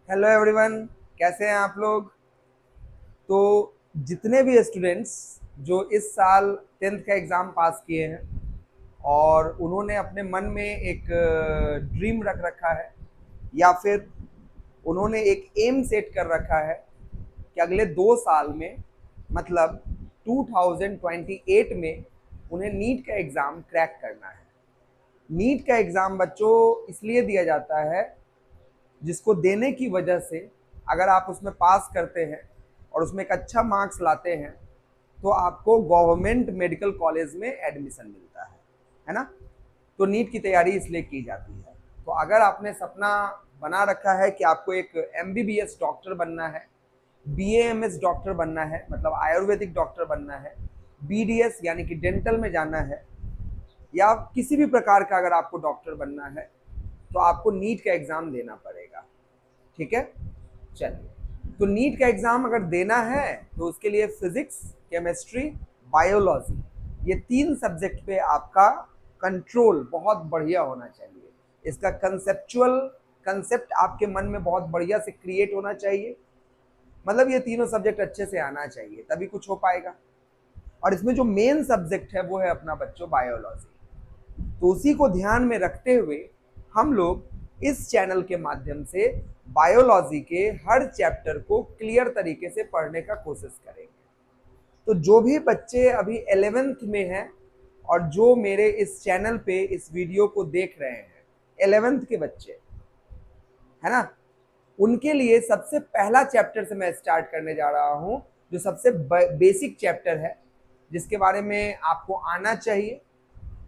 Hello everyone, कैसे हैं आप लोग। तो जितने भी स्टूडेंट्स जो इस साल 10th का एग्ज़ाम पास किए हैं और उन्होंने अपने मन में एक ड्रीम रख रखा है या फिर उन्होंने एक एम सेट कर रखा है कि अगले 2 साल में मतलब 2028 में उन्हें नीट का एग्ज़ाम क्रैक करना है। नीट का एग्ज़ाम बच्चों इसलिए दिया जाता है जिसको देने की वजह से अगर आप उसमें पास करते हैं और उसमें एक अच्छा मार्क्स लाते हैं तो आपको गवर्नमेंट मेडिकल कॉलेज में एडमिशन मिलता है ना। तो नीट की तैयारी इसलिए की जाती है। तो अगर आपने सपना बना रखा है कि आपको एक एमबीबीएस डॉक्टर बनना है, बीएएमएस डॉक्टर बनना है मतलब आयुर्वेदिक डॉक्टर बनना है, बीडीएस यानी कि डेंटल में जाना है, या किसी भी प्रकार का अगर आपको डॉक्टर बनना है तो आपको नीट का एग्ज़ाम देना पड़ेगा। ठीक है, चलिए। तो नीट का एग्ज़ाम अगर देना है तो उसके लिए फिजिक्स, केमिस्ट्री, बायोलॉजी ये 3 सब्जेक्ट पे आपका कंट्रोल बहुत बढ़िया होना चाहिए। इसका कंसेप्चुअल कंसेप्ट आपके मन में बहुत बढ़िया से क्रिएट होना चाहिए। मतलब ये तीनों सब्जेक्ट अच्छे से आना चाहिए तभी कुछ हो पाएगा। और इसमें जो मेन सब्जेक्ट है वो है अपना बच्चों बायोलॉजी। तो उसी को ध्यान में रखते हुए हम लोग इस चैनल के माध्यम से बायोलॉजी के हर चैप्टर को क्लियर तरीके से पढ़ने का कोशिश करेंगे। तो जो भी बच्चे अभी 11th में हैं और जो मेरे इस चैनल पे इस वीडियो को देख रहे हैं 11th के बच्चे, है ना, उनके लिए सबसे पहला चैप्टर से मैं स्टार्ट करने जा रहा हूं जो सबसे बेसिक चैप्टर है जिसके बारे में आपको आना चाहिए,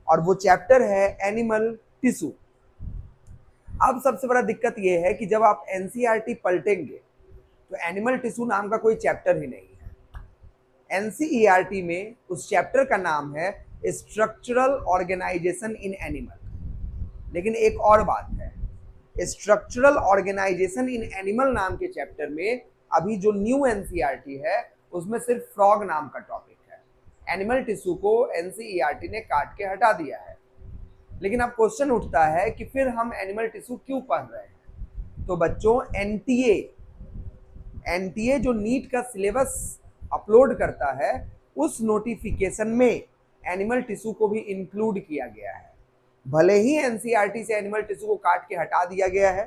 और वो चैप्टर है एनिमल टिश्यू। अब सबसे बड़ा दिक्कत ये है कि जब आप एनसीईआरटी पलटेंगे तो एनिमल टिश्यू नाम का कोई चैप्टर ही नहीं है। एनसीईआरटी में उस चैप्टर का नाम है स्ट्रक्चरल ऑर्गेनाइजेशन इन एनिमल। लेकिन एक और बात है, स्ट्रक्चरल ऑर्गेनाइजेशन इन एनिमल नाम के चैप्टर में अभी जो न्यू एनसीईआरटी है उसमें सिर्फ फ्रॉग नाम का टॉपिक है। एनिमल टिश्यू को एनसीईआरटी ने काट के हटा दिया है। लेकिन अब क्वेश्चन उठता है कि फिर हम एनिमल टिश्यू क्यों पढ़ रहे हैं। तो बच्चों एनटीए एनटीए जो नीट का सिलेबस अपलोड करता है उस नोटिफिकेशन में एनिमल टिश्यू को भी इंक्लूड किया गया है। भले ही एनसीईआरटी से एनिमल टिश्यू को काट के हटा दिया गया है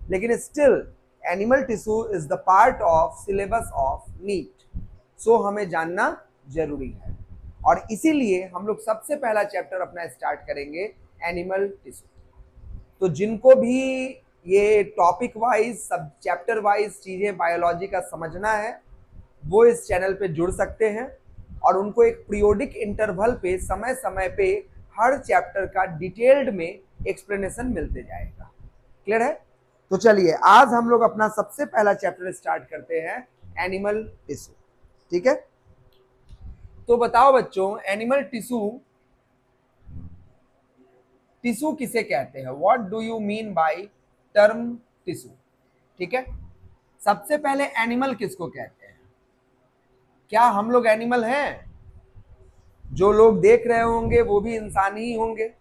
लेकिन still animal tissue is the part of syllabus of NEET. So हमें जानना जरूरी है और इसीलिए हम लोग सबसे पहला चैप्टर अपना स्टार्ट करेंगे एनिमल टिश्यू। तो जिनको भी ये टॉपिक वाइज सब चैप्टर वाइज चीज़ें बायोलॉजी का समझना है वो इस चैनल पे जुड़ सकते हैं और उनको एक पीरियोडिक इंटरवल पे समय समय पे हर चैप्टर का डिटेल्ड में एक्सप्लेनेशन मिलते जाएगा। क्लियर है। तो चलिए आज हम लोग अपना सबसे पहला चैप्टर स्टार्ट करते हैं एनिमल टिश्यू। ठीक है, तो बताओ बच्चों एनिमल टिश्यू टिश्यू किसे कहते हैं, what do you mean by term tissue. ठीक है, सबसे पहले एनिमल किसको कहते हैं। क्या हम लोग एनिमल हैं। जो लोग देख रहे होंगे वो भी इंसान ही होंगे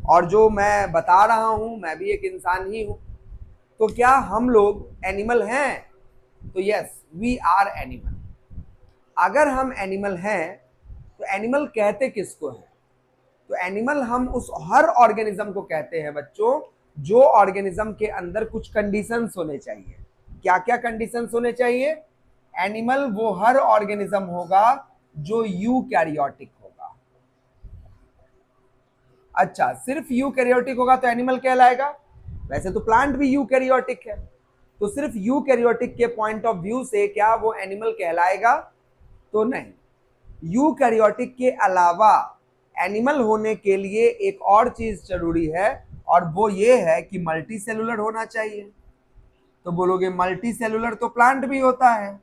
और जो मैं बता रहा हूं मैं भी एक इंसान ही हूं। तो क्या हम लोग एनिमल हैं। तो यस वी आर एनिमल। अगर हम एनिमल हैं तो एनिमल कहते किसको है। तो एनिमल हम उस हर ऑर्गेनिज्म को कहते हैं बच्चों जो ऑर्गेनिज्म के अंदर कुछ कंडीशंस होने चाहिए। क्या क्या कंडीशंस होने चाहिए। एनिमल वो हर ऑर्गेनिज्म होगा जो यूकैरियोटिक होगा। अच्छा, सिर्फ यूकैरियोटिक होगा तो एनिमल कहलाएगा। वैसे तो प्लांट भी यूकैरियोटिक है, तो सिर्फ यूकैरियोटिक के पॉइंट ऑफ व्यू से क्या वो एनिमल कहलाएगा। तो नहीं, यूकैरियोटिक के अलावा एनिमल होने के लिए एक और चीज जरूरी है और वो ये है कि मल्टी सेलुलर होना चाहिए। तो बोलोगे मल्टी सेलुलर तो प्लांट भी होता है।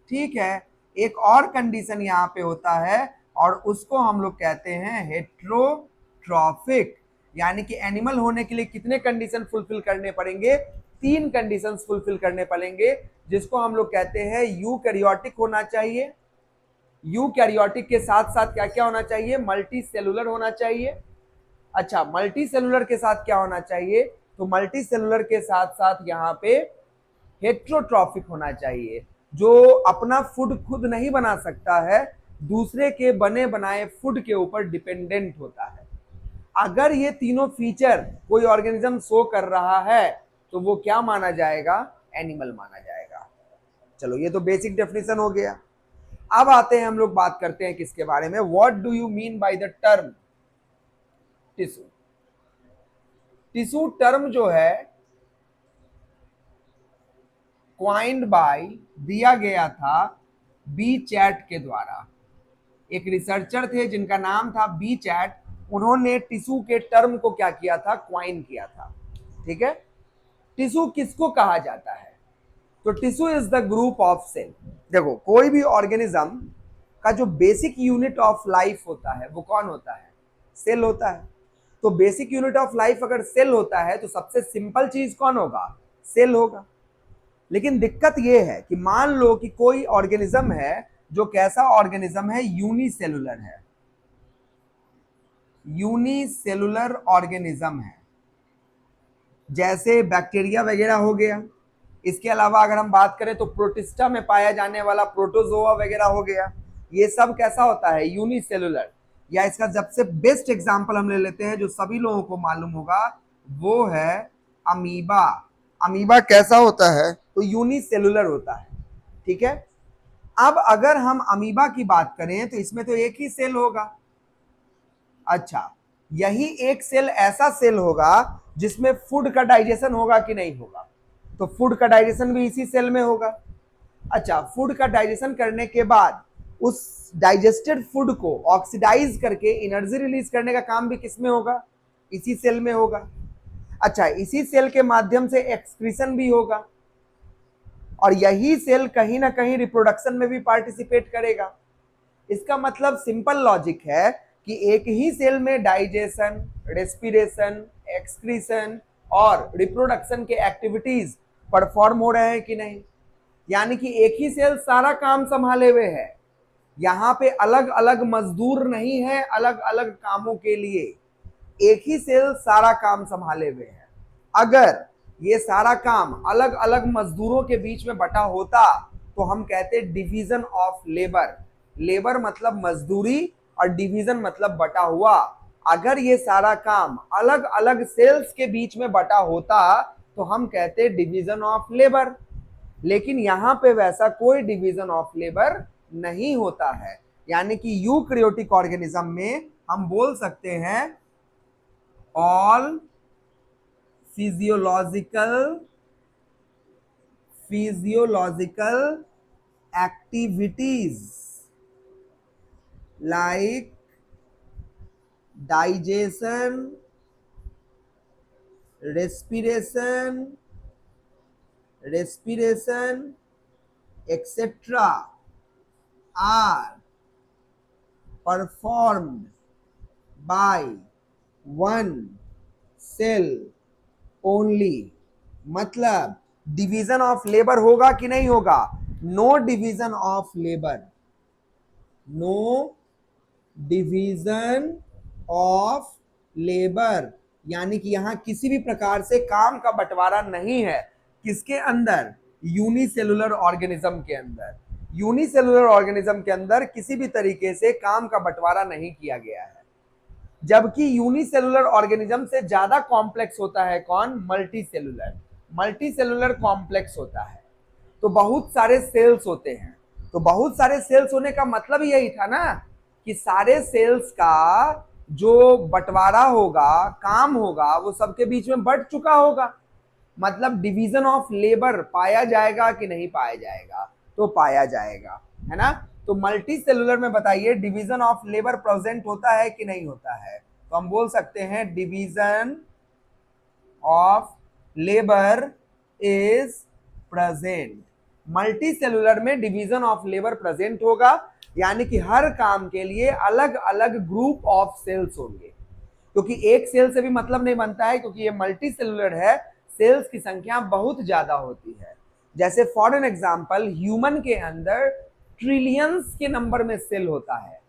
ठीक है, एक और कंडीशन यहाँ पे होता है और उसको हम लोग कहते हैं हेट्रोट्रॉफिक। यानी कि एनिमल होने के लिए कितने कंडीशन फुलफिल करने पड़ेंगे। 3 कंडीशंस फुलफिल करने पड़ेंगे जिसको हम लोग कहते हैं यूकैरियोटिक होना चाहिए। यूकैरियोटिक के साथ साथ क्या क्या होना चाहिए, मल्टी सेलुलर होना चाहिए। अच्छा, मल्टी सेलुलर के साथ क्या होना चाहिए, तो मल्टी सेलुलर के साथ साथ यहाँ पे हेट्रोट्रॉफिक होना चाहिए, जो अपना फूड खुद नहीं बना सकता है, दूसरे के बने बनाए फूड के ऊपर डिपेंडेंट होता है। अगर ये तीनों फीचर कोई ऑर्गेनिज्म शो कर रहा है तो वो क्या माना जाएगा? एनिमल माना जाएगा। चलो ये तो बेसिक डेफिनेशन हो गया। अब आते हैं हम लोग बात करते हैं किसके बारे में, what do you mean by the term tissue. Tissue term जो है क्वाइंड बाय, दिया गया था बी चैट के द्वारा। एक रिसर्चर थे जिनका नाम था बी चैट, उन्होंने टिश्यू के टर्म को क्या किया था? क्वाइन किया था। ठीक है, टिश्यू किसको कहा जाता है? तो tissue is the group of cell. देखो, कोई भी ऑर्गेनिज्म का जो बेसिक यूनिट ऑफ लाइफ होता है वो कौन होता है? सेल होता है। तो बेसिक यूनिट ऑफ लाइफ अगर सेल होता है तो सबसे सिंपल चीज कौन होगा? सेल होगा। लेकिन दिक्कत यह है कि मान लो कि कोई ऑर्गेनिज्म है जो कैसा ऑर्गेनिज्म है? यूनिसेलुलर है। यूनिसेलुलर ऑर्गेनिज्म है, जैसे बैक्टीरिया वगैरह हो गया। इसके अलावा अगर हम बात करें तो प्रोटिस्टा में पाया जाने वाला प्रोटोजोआ वगैरह हो गया। ये सब कैसा होता है? यूनिसेलुलर। या इसका सबसे बेस्ट एग्जांपल हम ले लेते हैं जो सभी लोगों को मालूम होगा, वो है अमीबा। अमीबा कैसा होता है? तो यूनिसेलुलर होता है। ठीक है, अब अगर हम अमीबा की बात करें तो इसमें तो एक ही सेल होगा। अच्छा, यही एक सेल ऐसा सेल होगा जिसमें फूड का डाइजेशन होगा कि नहीं होगा? तो फूड का डाइजेशन भी इसी सेल में होगा। अच्छा, फूड का डाइजेशन करने के बाद उस डाइजेस्टेड फूड को ऑक्सीडाइज करके एनर्जी रिलीज करने का काम भी किसमें होगा? इसी सेल में होगा। अच्छा, इसी सेल के माध्यम से एक्सक्रीशन भी होगा, और यही सेल कहीं ना कहीं रिप्रोडक्शन में भी पार्टिसिपेट करेगा। इसका मतलब सिंपल लॉजिक है कि एक ही सेल में डाइजेशन, रेस्पिरेशन, एक्सक्रीशन और रिप्रोडक्शन के एक्टिविटीज परफॉर्म हो रहे हैं कि नहीं। यानी कि एक ही सेल सारा काम संभाले हुए है। यहां पे अलग अलग मजदूर नहीं है अलग अलग कामों के लिए, एक ही सेल सारा काम संभाले हुए है। अगर ये सारा काम अलग अलग मजदूरों के बीच में बटा होता तो हम कहते डिवीजन ऑफ लेबर। लेबर मतलब मजदूरी और डिवीजन मतलब बटा हुआ। अगर ये सारा काम अलग अलग सेल्स के बीच में बटा होता तो हम कहते डिवीजन ऑफ लेबर। लेकिन यहां पे वैसा कोई डिवीजन ऑफ लेबर नहीं होता है। यानी कि यूकैरियोटिक ऑर्गेनिज्म में हम बोल सकते हैं all physiological activities like digestion, respiration etc. are performed by one cell only। मतलब डिवीजन ऑफ लेबर होगा कि नहीं होगा? No division of labour, no division of labour. यानी कि यहां किसी भी प्रकार से काम का बंटवारा नहीं है। किसके अंदर? यूनिसेलुलर ऑर्गेनिज्म के अंदर। यूनिसेलुलर ऑर्गेनिज्म के अंदर किसी भी तरीके से काम का बंटवारा नहीं किया गया है। जबकि यूनिसेलुलर ऑर्गेनिज्म से ज्यादा कॉम्प्लेक्स होता है कौन? मल्टीसेलुलर। मल्टीसेलुलर कॉम्प्लेक्स होता है, तो बहुत सारे सेल्स होते हैं। तो बहुत सारे सेल्स होने का मतलब यही था ना कि सारे सेल्स का जो बंटवारा होगा, काम होगा, वो सबके बीच में बंट चुका होगा। मतलब डिवीजन ऑफ लेबर पाया जाएगा कि नहीं पाया जाएगा? तो पाया जाएगा, है ना। तो मल्टी सेलुलर में बताइए डिवीजन ऑफ लेबर प्रेजेंट होता है कि नहीं होता है? तो हम बोल सकते हैं division of labour is present. Multi cellular में डिवीजन ऑफ लेबर प्रेजेंट होगा, यानी कि हर काम के लिए अलग अलग ग्रुप ऑफ सेल्स होंगे। क्योंकि एक सेल से भी मतलब नहीं बनता है, क्योंकि ये मल्टी सेलुलर है, सेल्स की संख्या बहुत ज्यादा होती है। जैसे फॉर एन एग्जाम्पल, ह्यूमन के अंदर ट्रिलियंस के नंबर में सेल होता है,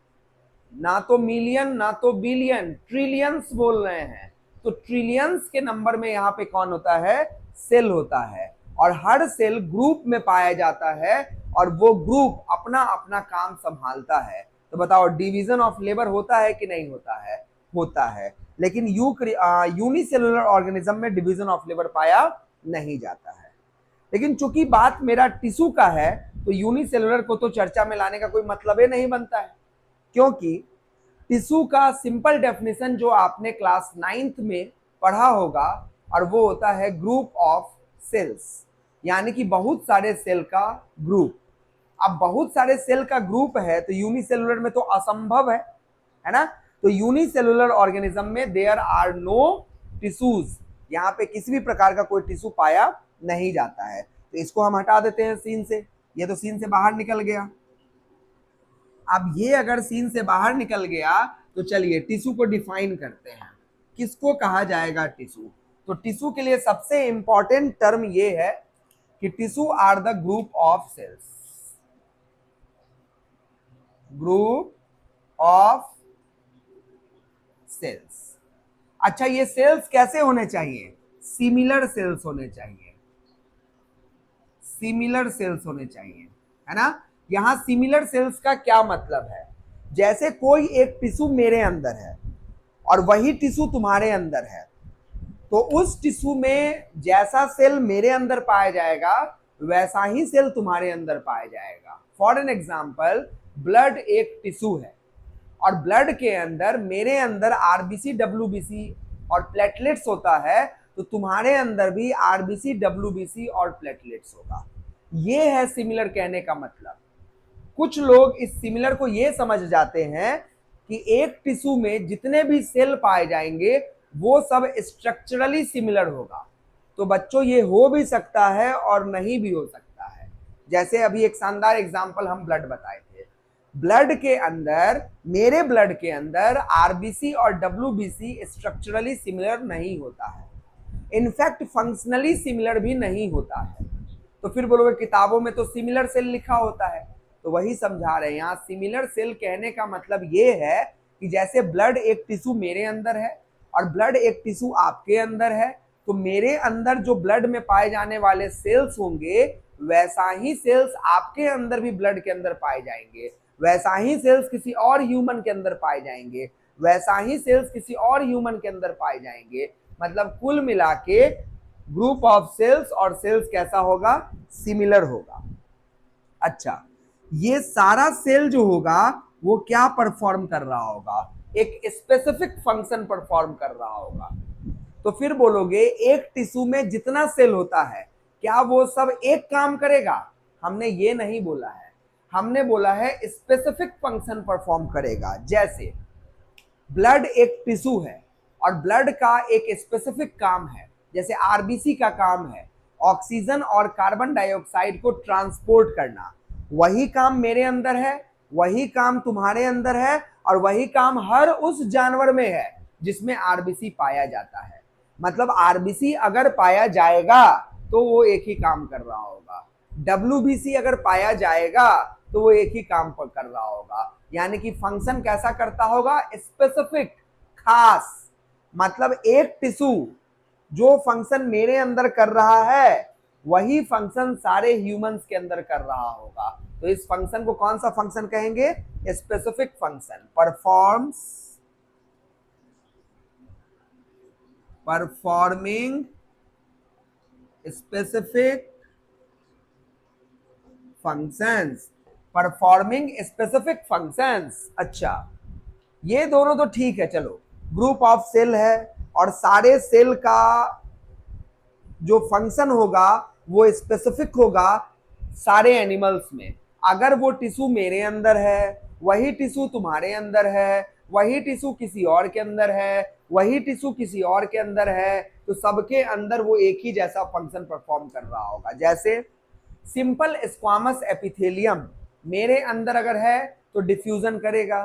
ना तो मिलियन ना तो बिलियन, ट्रिलियंस बोल रहे हैं। तो ट्रिलियंस के नंबर में यहाँ पे कौन होता है? सेल होता है। और हर सेल ग्रुप में पाया जाता है और वो ग्रुप अपना अपना काम संभालता है। तो बताओ डिवीजन ऑफ लेबर होता है कि नहीं होता है? होता है। लेकिन यूनिसेलुलर ऑर्गेनिज्म में डिवीजन ऑफ लेबर पाया नहीं जाता है। लेकिन चूंकि बात मेरा टिश्यू का है तो यूनिसेलुलर को तो चर्चा में लाने का कोई मतलब ही नहीं बनता है, क्योंकि टिश्यू का सिंपल डेफिनेशन जो आपने क्लास 9th में पढ़ा होगा और वो होता है ग्रुप ऑफ सेल्स, यानी कि बहुत सारे सेल का ग्रुप। अब बहुत सारे सेल का ग्रुप है तो यूनिसेलुलर में तो असंभव है ना। तो यूनिसेलुलर ऑर्गेनिज्म में देयर आर नो टिश्यूज, यहाँ पे किसी भी प्रकार का कोई टिश्यू पाया नहीं जाता है। तो इसको हम हटा देते हैं सीन से, ये तो सीन से बाहर निकल गया। अब ये अगर सीन से बाहर निकल गया तो चलिए टिश्यू को डिफाइन करते हैं, किसको कहा जाएगा टिश्यू। तो टिश्यू के लिए सबसे इंपॉर्टेंट टर्म ये है कि tissue are the group of cells, group of cells. अच्छा, ये सेल्स कैसे होने चाहिए? सिमिलर सेल्स होने चाहिए, सिमिलर सेल्स होने चाहिए, है ना। यहां सिमिलर सेल्स का क्या मतलब है? जैसे कोई एक टिश्यू मेरे अंदर है और वही टिश्यू तुम्हारे अंदर है, तो उस टिश्यू में जैसा सेल मेरे अंदर पाया जाएगा वैसा ही सेल तुम्हारे अंदर पाया जाएगा। फॉर एन एग्जाम्पल, ब्लड एक टिश्यू है और ब्लड के अंदर मेरे अंदर आरबीसी, डब्ल्यूबीसी और प्लेटलेट्स होता है, तो तुम्हारे अंदर भी आरबीसी, डब्ल्यूबीसी और प्लेटलेट्स होगा। ये है सिमिलर कहने का मतलब। कुछ लोग इस सिमिलर को ये समझ जाते हैं कि एक टिश्यू में जितने भी सेल पाए जाएंगे वो सब स्ट्रक्चरली सिमिलर होगा। तो बच्चों ये हो भी सकता है और नहीं भी हो सकता है। जैसे अभी एक शानदार एग्जांपल हम ब्लड बताए थे, ब्लड के अंदर, मेरे ब्लड के अंदर आरबीसी और डब्ल्यूबीसी स्ट्रक्चरली सिमिलर नहीं होता है, इनफैक्ट फंक्शनली सिमिलर भी नहीं होता है। तो फिर बोलोगे किताबों में तो सिमिलर सेल लिखा होता है, तो वही समझा रहे हैं यहाँ। सिमिलर सेल कहने का मतलब ये है कि जैसे ब्लड एक टिश्यू मेरे अंदर है और ब्लड एक टिश्यू आपके अंदर है, तो मेरे अंदर जो ब्लड में पाए जाने वाले सेल्स होंगे वैसा ही सेल्स आपके अंदर भी ब्लड के अंदर पाए जाएंगे, वैसा ही सेल्स किसी और ह्यूमन के अंदर पाए जाएंगे, वैसा ही सेल्स किसी और ह्यूमन के अंदर पाए जाएंगे। मतलब कुल मिला के ग्रुप ऑफ सेल्स और सेल्स कैसा होगा? सिमिलर होगा। अच्छा, ये सारा सेल जो होगा वो क्या परफॉर्म कर रहा होगा? एक स्पेसिफिक फंक्शन परफॉर्म कर रहा होगा। तो फिर बोलोगे एक टिश्यू में जितना सेल होता है क्या वो सब एक काम करेगा? हमने ये नहीं बोला है, हमने बोला है स्पेसिफिक फंक्शन परफॉर्म करेगा। जैसे ब्लड एक टिश्यू है और ब्लड का एक स्पेसिफिक काम है, जैसे आरबीसी का काम है ऑक्सीजन और कार्बन डाइऑक्साइड को ट्रांसपोर्ट करना, वही काम मेरे अंदर है, वही काम तुम्हारे अंदर है और वही काम हर उस जानवर में है जिसमें आरबीसी पाया जाता है। मतलब आरबीसी अगर पाया जाएगा तो वो एक ही काम कर रहा होगा, डब्ल्यूबीसी अगर पाया जाएगा तो वो एक ही काम कर रहा होगा। यानी कि फंक्शन कैसा करता होगा? स्पेसिफिक, खास। मतलब एक टिश्यू जो फंक्शन मेरे अंदर कर रहा है वही फंक्शन सारे ह्यूमंस के अंदर कर रहा होगा। तो इस फंक्शन को कौन सा फंक्शन कहेंगे? Specific function. Performing specific functions, performing specific functions. अच्छा, ये दोनों तो ठीक है, चलो ग्रुप ऑफ सेल है और सारे सेल का जो फंक्शन होगा वो स्पेसिफिक होगा सारे एनिमल्स में। अगर वो टिश्यू मेरे अंदर है, वही टिश्यू तुम्हारे अंदर है, वही टिश्यू किसी और के अंदर है, वही टिश्यू किसी और के अंदर है, तो सबके अंदर वो एक ही जैसा फंक्शन परफॉर्म कर रहा होगा। जैसे सिंपल स्क्वामस एपिथेलियम मेरे अंदर अगर है तो डिफ्यूजन करेगा,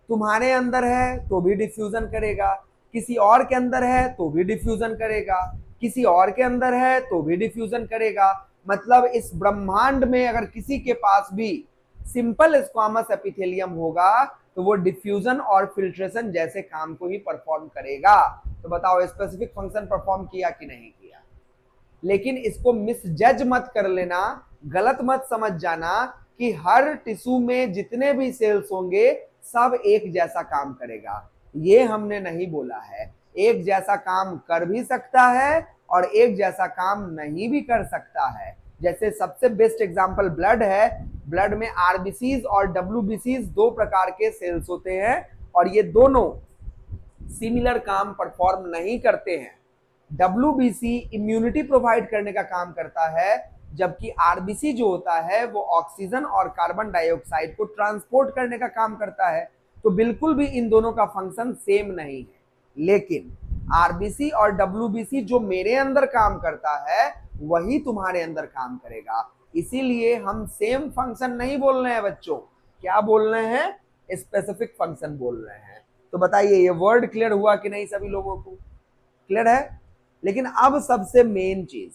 तुम्हारे अंदर है तो भी डिफ्यूजन करेगा, किसी और के अंदर है तो भी डिफ्यूजन करेगा, किसी और के अंदर है तो भी डिफ्यूजन करेगा। मतलब इस ब्रह्मांड में अगर किसी के पास भी सिंपल स्क्वामस एपिथेलियम होगा तो वो डिफ्यूजन और फिल्ट्रेशन जैसे काम को ही परफॉर्म करेगा। तो बताओ स्पेसिफिक फंक्शन परफॉर्म किया कि नहीं किया? लेकिन इसको मिसजज मत कर लेना, गलत मत समझ जाना कि हर टिश्यू में जितने भी सेल्स होंगे सब एक जैसा काम करेगा। ये हमने नहीं बोला है। एक जैसा काम कर भी सकता है और एक जैसा काम नहीं भी कर सकता है। जैसे सबसे बेस्ट एग्जांपल ब्लड है। ब्लड में आरबीसीज और डब्ल्यूबीसीज दो प्रकार के सेल्स होते हैं और ये दोनों सिमिलर काम परफॉर्म नहीं करते हैं। डब्ल्यूबीसी इम्यूनिटी प्रोवाइड करने का काम करता है, जबकि आरबीसी जो होता है वो ऑक्सीजन और कार्बन डाइऑक्साइड को ट्रांसपोर्ट करने का काम करता है। तो बिल्कुल भी इन दोनों का फंक्शन सेम नहीं है। लेकिन आरबीसी और डब्ल्यूबीसी जो मेरे अंदर काम करता है वही तुम्हारे अंदर काम करेगा। इसीलिए हम सेम फंक्शन नहीं बोल रहे हैं बच्चों, क्या बोल रहे हैं? स्पेसिफिक फंक्शन बोल रहे हैं। तो बताइए ये वर्ड क्लियर हुआ कि नहीं? सभी लोगों को क्लियर है? लेकिन अब सबसे मेन चीज,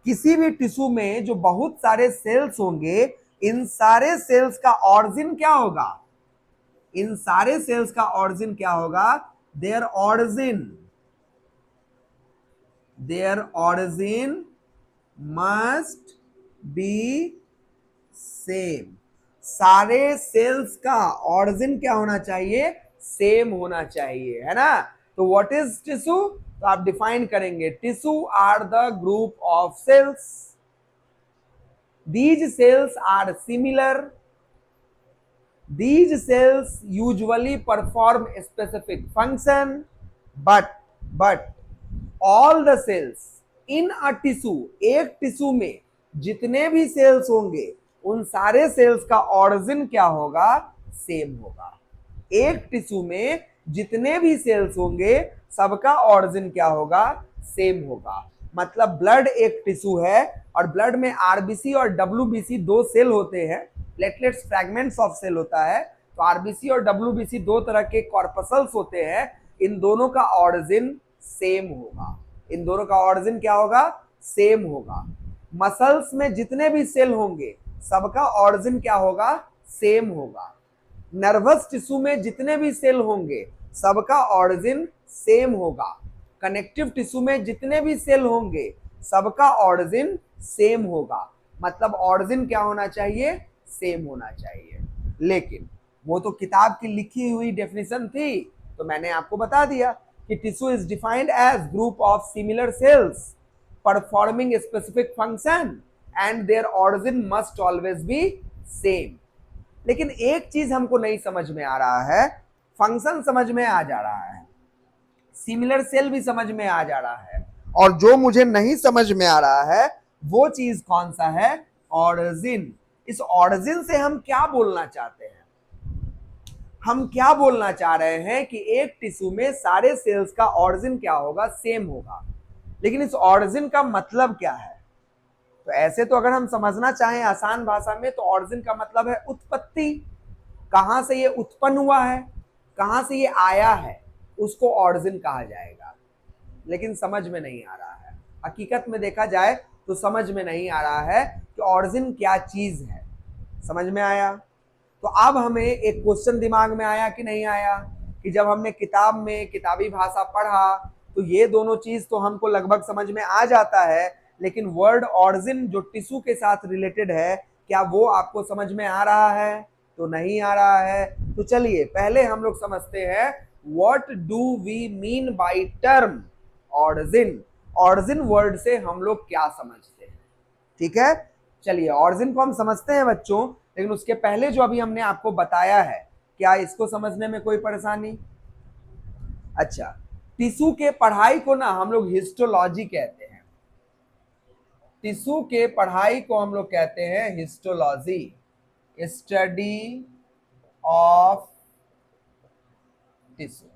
किसी भी टिश्यू में जो बहुत सारे सेल्स होंगे, इन सारे सेल्स का ऑरिजिन क्या होगा? इन सारे सेल्स का ऑरिजिन क्या होगा? Their origin must be same. सारे सेल्स का ऑरिजिन क्या होना चाहिए? सेम होना चाहिए, है ना? तो व्हाट इज टिश्यू? तो आप डिफाइन करेंगे, tissue are the group of cells, these cells are similar, these cells usually perform a specific function, but all the cells in a tissue, एक टिश्यू में जितने भी सेल्स होंगे उन सारे सेल्स का ऑरिजिन क्या होगा? सेम होगा। एक टिश्यू में जितने भी सेल्स होंगे सबका ऑरिजिन क्या होगा? सेम होगा। मतलब ब्लड एक टिश्यू है और ब्लड में आरबीसी और डब्ल्यूबीसी दो सेल होते हैं, प्लेटलेट्स फ्रैगमेंट्स ऑफ सेल होता है। तो आरबीसी और डब्ल्यूबीसी दो तरह के कॉर्पसल्स होते हैं, इन दोनों का ऑरिजिन सेम होगा। इन दोनों का ऑरिजिन क्या होगा? सेम होगा। मसल्स में जितने भी सेल होंगे सबका ऑरिजिन क्या होगा? सेम होगा। नर्वस टिश्यू में जितने भी सेल होंगे सबका ऑरिजिन सेम होगा। कनेक्टिव टिश्यू में जितने भी सेल होंगे सबका ऑरिजिन सेम होगा। मतलब ऑरिजिन क्या होना चाहिए? सेम होना चाहिए। लेकिन वो तो किताब की लिखी हुई डेफिनेशन थी, तो मैंने आपको बता दिया कि tissue is defined as group of similar cells performing specific function and their origin must always be same. लेकिन एक चीज हमको नहीं समझ में आ रहा है, फंक्शन समझ में आ जा रहा है, सिमिलर सेल भी समझ में आ जा रहा है, और जो मुझे नहीं समझ में आ रहा है वो चीज कौन सा है? ऑरिजिन। इस ऑरिजिन से हम क्या बोलना चाहते हैं? हम क्या बोलना चाह रहे हैं कि एक टिश्यू में सारे सेल्स का ऑरिजिन क्या होगा? सेम होगा। लेकिन इस ऑरिजिन का मतलब क्या है? तो ऐसे तो अगर हम समझना चाहें आसान भाषा में तो ऑरिजिन का मतलब है उत्पत्ति, कहां से ये उत्पन्न हुआ है, कहां से ये आया है, उसको ऑरिजिन कहा जाएगा। लेकिन समझ में नहीं आ रहा है, हकीकत में देखा जाए तो समझ में नहीं आ रहा है कि ऑरिजिन क्या चीज है। समझ में आया? तो अब हमें एक क्वेश्चन दिमाग में आया कि नहीं आया कि जब हमने किताब में किताबी भाषा पढ़ा तो ये दोनों चीज तो हमको लगभग समझ में आ जाता है, लेकिन वर्ड ऑरिजिन जो टिश्यू के साथ रिलेटेड है क्या वो आपको समझ में आ रहा है? तो नहीं आ रहा है। तो चलिए पहले हम लोग समझते हैं what do we mean by term origin. Origin word से हम लोग क्या समझते हैं? ठीक है, चलिए ऑरिजिन को हम समझते हैं बच्चों, लेकिन उसके पहले जो अभी हमने आपको बताया है, क्या इसको समझने में कोई परेशानी? अच्छा, टिश्यू के पढ़ाई को ना हम लोग हिस्टोलॉजी कहते हैं। टिश्यू के पढ़ाई को हम लोग कहते हैं histology, study of tissue.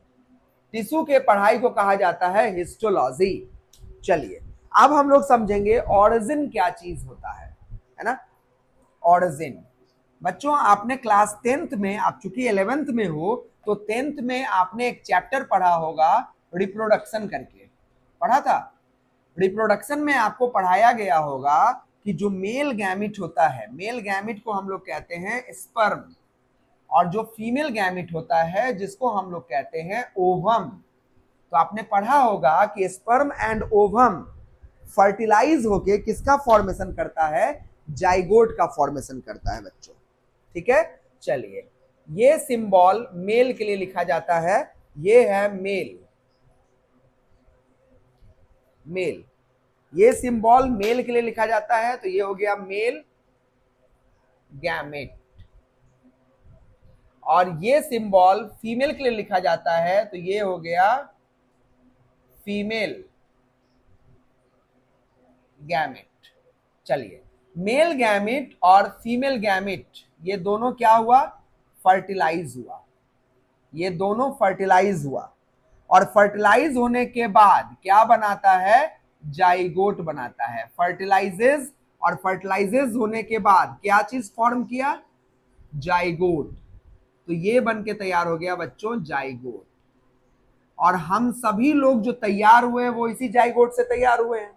Tissue के पढ़ाई को कहा जाता है हिस्टोलॉजी। चलिए अब हम लोग समझेंगे ऑरिजिन क्या चीज होता है ना? ऑरिजिन बच्चों आपने क्लास 10th में, आप चूंकि 11th में हो तो 10th में आपने एक चैप्टर पढ़ा होगा रिप्रोडक्शन करके, पढ़ा था। रिप्रोडक्शन में आपको पढ़ाया गया होगा कि जो मेल गैमिट होता है, मेल गैमिट को हम लोग कहते हैं स्पर्म, और जो फीमेल गैमिट होता है जिसको हम लोग कहते हैं ओवम। तो आपने पढ़ा होगा कि स्पर्म एंड ओवम फर्टिलाइज होके किसका फॉर्मेशन करता है, जाइगोट का फॉर्मेशन करता है बच्चों। ठीक है, चलिए ये सिंबल मेल के लिए लिखा जाता है, ये है मेल, मेल, ये सिंबल मेल के लिए लिखा जाता है, तो ये हो गया मेल गैमेट। और ये सिंबल फीमेल के लिए लिखा जाता है, तो ये हो गया फीमेल गैमेट। चलिए मेल गैमेट और फीमेल गैमेट ये दोनों क्या हुआ, फर्टिलाइज हुआ, ये दोनों फर्टिलाइज हुआ, और फर्टिलाइज होने के बाद क्या बनाता है, जाइगोट बनाता है। फर्टिलाइजेज, और फर्टिलाइजेज होने के बाद क्या चीज फॉर्म किया, जाइगोट। तो ये बन के तैयार हो गया बच्चों जाइगोट। और हम सभी लोग जो तैयार हुए हैं वो इसी जाइगोट से तैयार हुए हैं।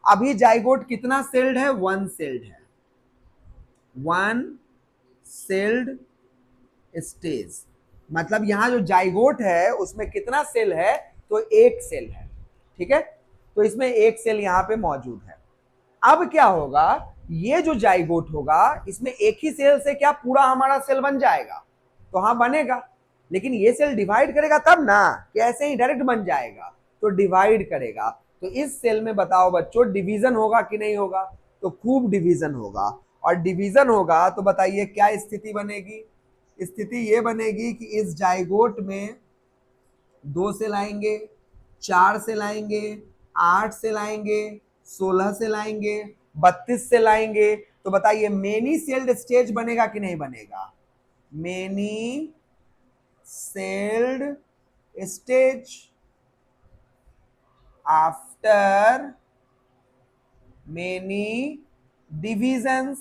अभी जाइगोट कितना सेल्ड है, वन सेल्ड है, वन सेल्ड स्टेज। मतलब यहां जो जाइगोट है उसमें कितना सेल है, तो एक सेल है। ठीक है, तो इसमें एक सेल यहां पे मौजूद है। अब क्या होगा, ये जो जाइगोट होगा इसमें एक ही सेल से क्या पूरा हमारा सेल बन जाएगा, तो हाँ बनेगा, लेकिन ये सेल डिवाइड करेगा तब ना, कि ऐसे ही डायरेक्ट बन जाएगा, तो डिवाइड करेगा। तो इस सेल में बताओ बच्चों डिवीजन होगा कि नहीं होगा, तो खूब डिवीजन होगा। और डिवीजन होगा तो बताइए क्या स्थिति बनेगी, स्थिति ये बनेगी कि इस जाइगोट में 2 से लाएंगे, 4 से लाएंगे, 8 से लाएंगे, 16 से लाएंगे, 32 से लाएंगे, तो बताइए मेनी सेल्ड स्टेज बनेगा कि नहीं बनेगा, many sailed stage after many divisions.